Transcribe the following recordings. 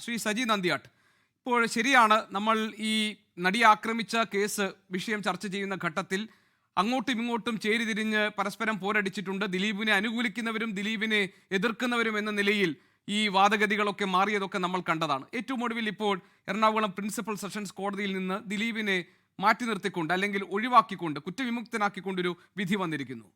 ശ്രീ സജി നന്ദിയാട്ട്, ഇപ്പോൾ ശരിയാണ്, നമ്മൾ ഈ നടിയെ ആക്രമിച്ച കേസ് വിഷയം ചർച്ച ചെയ്യുന്ന ഘട്ടത്തിൽ അങ്ങോട്ടും ഇങ്ങോട്ടും ചേരിതിരിഞ്ഞ് പരസ്പരം പോരടിച്ചിട്ടുണ്ട്. ദിലീപിനെ അനുകൂലിക്കുന്നവരും ദിലീപിനെ എതിർക്കുന്നവരും എന്ന നിലയിൽ ഈ വാദഗതികളൊക്കെ മാറിയതൊക്കെ നമ്മൾ കണ്ടതാണ്. ഏറ്റവും ഒടുവിൽ ഇപ്പോൾ എറണാകുളം പ്രിൻസിപ്പൽ സെഷൻസ് കോടതിയിൽ നിന്ന് ദിലീപിനെ മാറ്റി നിർത്തിക്കൊണ്ട് അല്ലെങ്കിൽ ഒഴിവാക്കിക്കൊണ്ട് കുറ്റവിമുക്തനാക്കിക്കൊണ്ടൊരു വിധി വന്നിരിക്കുന്നു.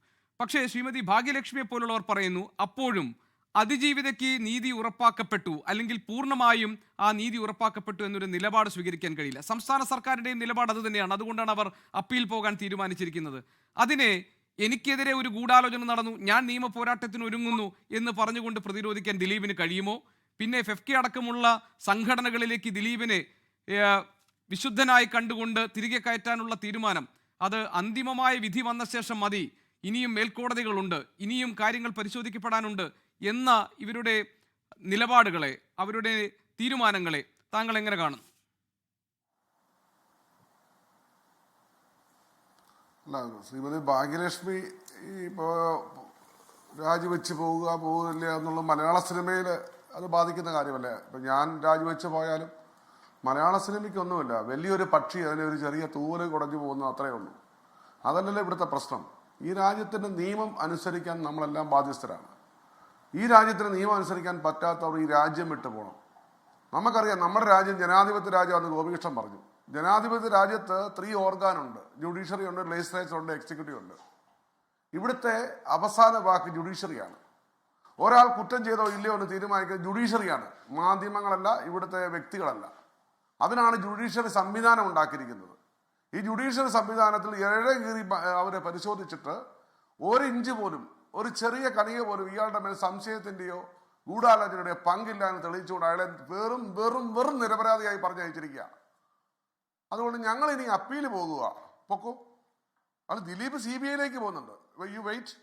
പക്ഷേ ശ്രീമതി ഭാഗ്യലക്ഷ്മിയെ പോലുള്ളവർ പറയുന്നു അപ്പോഴും അതിജീവിതയ്ക്ക് നീതി ഉറപ്പാക്കപ്പെട്ടു അല്ലെങ്കിൽ പൂർണ്ണമായും ആ നീതി ഉറപ്പാക്കപ്പെട്ടു എന്നൊരു നിലപാട് സ്വീകരിക്കാൻ കഴിയില്ല. സംസ്ഥാന സർക്കാരിൻ്റെയും നിലപാട് അത് തന്നെയാണ്. അതുകൊണ്ടാണ് അവർ അപ്പീൽ പോകാൻ തീരുമാനിച്ചിരിക്കുന്നത്. അതിനെ എനിക്കെതിരെ ഒരു ഗൂഢാലോചന നടന്നു, ഞാൻ നിയമ പോരാട്ടത്തിന് ഒരുങ്ങുന്നു എന്ന് പറഞ്ഞുകൊണ്ട് പ്രതിരോധിക്കാൻ ദിലീപിന് കഴിയുമോ? പിന്നെ ഫെഫ്കെ അടക്കമുള്ള സംഘടനകളിലേക്ക് ദിലീപിനെ വിശുദ്ധനായി കണ്ടുകൊണ്ട് തിരികെ കയറ്റാനുള്ള തീരുമാനം അത് അന്തിമമായ വിധി വന്ന ശേഷം മതി, ഇനിയും മേൽക്കോടതികളുണ്ട്, ഇനിയും കാര്യങ്ങൾ പരിശോധിക്കപ്പെടാനുണ്ട് എന്ന ഇവരുടെ നിലപാടുകളെ, അവരുടെ തീരുമാനങ്ങളെ താങ്കൾ എങ്ങനെ കാണുന്നു? അല്ല, ശ്രീമതി ഭാഗ്യലക്ഷ്മി ഇപ്പോൾ രാജിവെച്ച് പോകില്ല എന്നുള്ള മലയാള സിനിമയിൽ അത് ബാധിക്കുന്ന കാര്യമല്ലേ. ഇപ്പം ഞാൻ രാജിവെച്ച് പോയാലും മലയാള സിനിമയ്ക്കൊന്നുമില്ല, വലിയൊരു പക്ഷി അതിനൊരു ചെറിയ തൂവല് കുടഞ്ഞു പോകുന്നു, അത്രയേ ഉള്ളൂ. അതല്ലല്ലോ ഇവിടുത്തെ പ്രശ്നം. ഈ രാജ്യത്തിൻ്റെ നിയമം അനുസരിക്കാൻ നമ്മളെല്ലാം ബാധ്യസ്ഥരാണ്. ഈ രാജ്യത്തിന് നിയമം അനുസരിക്കാൻ പറ്റാത്തവർ ഈ രാജ്യം വിട്ടു പോകണം. നമുക്കറിയാം, നമ്മുടെ രാജ്യം ജനാധിപത്യ രാജ്യമാണെന്ന് ഗോപികൃഷ്ണൻ പറഞ്ഞു. ജനാധിപത്യ രാജ്യത്ത് 3 ഓർഗാനുണ്ട്. ജുഡീഷ്യറി ഉണ്ട്, ലെജിസ്ലേച്ചർ ഉണ്ട്, എക്സിക്യൂട്ടീവ് ഉണ്ട്. ഇവിടുത്തെ അവസാന വാക്ക് ജുഡീഷ്യറിയാണ്. ഒരാൾ കുറ്റം ചെയ്തോ ഇല്ലയോ എന്ന് തീരുമാനിക്കുന്നത് ജുഡീഷ്യറിയാണ്, മാധ്യമങ്ങളല്ല, ഇവിടുത്തെ വ്യക്തികളല്ല. അതിനാണ് ജുഡീഷ്യറി സംവിധാനം ഉണ്ടാക്കിയിരിക്കുന്നത്. ഈ ജുഡീഷ്യറി സംവിധാനത്തിൽ കീറി അവരെ പരിശോധിച്ചിട്ട് 1 ഇഞ്ച് പോലും, ഒരു ചെറിയ കണിക പോലും ഇയാളുടെ മേൽ സംശയത്തിൻ്റെയോ ഗൂഢാലോചനയുടെയോ പങ്കില്ല എന്ന് തെളിയിച്ചുകൊണ്ട് അയാളെ വെറും വെറും വെറും നിരപരാധിയായി പറഞ്ഞയച്ചിരിക്കുക. അതുകൊണ്ട് ഞങ്ങൾ ഇനി അപ്പീൽ പൊക്കും. അത് ദിലീപ് CBIയിലേക്ക് പോകുന്നുണ്ട്, യു വെയിറ്റ്.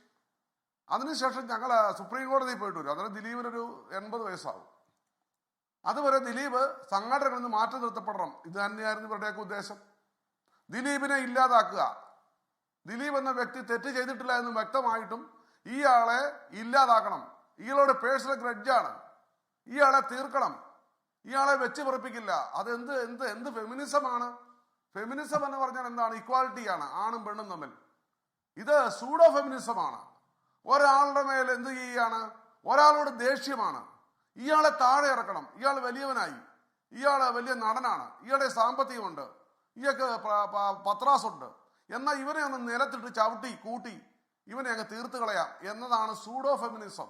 അതിനുശേഷം ഞങ്ങൾ സുപ്രീം കോടതിയിൽ പോയിട്ട് വരും. അതിന് ദിലീപിനൊരു 80 വയസ്സാവും. അതുവരെ ദിലീപ് സംഘടനകളിൽ നിന്ന് മാറ്റി നിർത്തപ്പെടണം. ഇത് തന്നെയായിരുന്നു ഇവരുടെയൊക്കെ ഉദ്ദേശം. ദിലീപിനെ ഇല്ലാതാക്കുക. ദിലീപ് എന്ന വ്യക്തി തെറ്റ് ചെയ്തിട്ടില്ല എന്ന് വ്യക്തമായിട്ടും ഇയാളെ ഇല്ലാതാക്കണം. ഇയാളുടെ പേഴ്സണൽ ഗ്രഡ്ജാണ്, ഇയാളെ തീർക്കണം, ഇയാളെ വെച്ച് പറപ്പിക്കില്ല. അത് എന്ത് ഫെമിനിസമാണ്? ഫെമിനിസം എന്ന് പറഞ്ഞാൽ എന്താണ്? ഇക്വാലിറ്റിയാണ്, ആണും പെണ്ണും തമ്മിൽ. ഇത് സൂഡോ ഫെമിനിസമാണ്. ഒരാളുടെ മേൽ എന്ത് ചെയ്യുകയാണ്? ഒരാളോട് ദേഷ്യമാണ്. ഇയാളെ താഴെ ഇറക്കണം. ഇയാൾ വലിയവനായി, ഇയാൾ വലിയ നടനാണ്, ഇയാളുടെ സാമ്പത്തികമുണ്ട്, ഇയാൾക്ക് പത്രാസുണ്ട്, എന്നാൽ ഇവനെ ഒന്ന് നിലത്തിട്ട് ചവിട്ടി കൂട്ടി ഇവനെ അങ്ങ് തീർത്ത് കളയാം എന്നതാണ് സൂഡോ ഫെമിനിസം.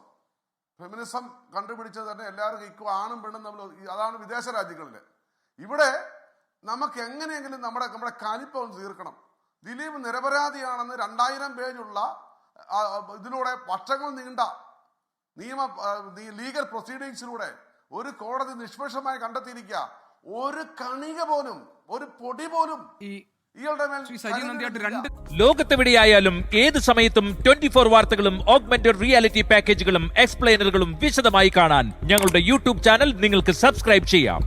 ഫെമിനിസം കണ്ടുപിടിച്ചത് തന്നെ എല്ലാവർക്കും ആണും പെണ്ണും തമ്മിൽ. അതാണ് വിദേശ രാജ്യങ്ങളിൽ. ഇവിടെ നമുക്ക് എങ്ങനെയെങ്കിലും നമ്മുടെ കലിപ്പം തീർക്കണം. ദിലീപ് നിരപരാധിയാണെന്ന് 2000 പേജുള്ള ഇതിലൂടെ വർഷങ്ങൾ നീണ്ട ലീഗൽ പ്രൊസീഡിങ്സിലൂടെ ഒരു കോടതി നിഷ്പക്ഷമായി കണ്ടെത്തിയിരിക്കുക. ഒരു കണിക പോലും, ഒരു പൊടി പോലും ലോകത്തെവിടെയായാലും ഏത് സമയത്തും 24 വാർത്തകളും ഓഗ്മെന്റഡ് റിയാലിറ്റി പാക്കേജുകളും എക്സ്പ്ലെയിനറുകളും വിശദമായി കാണാൻ ഞങ്ങളുടെ യൂട്യൂബ് ചാനൽ നിങ്ങൾക്ക് സബ്സ്ക്രൈബ് ചെയ്യാം.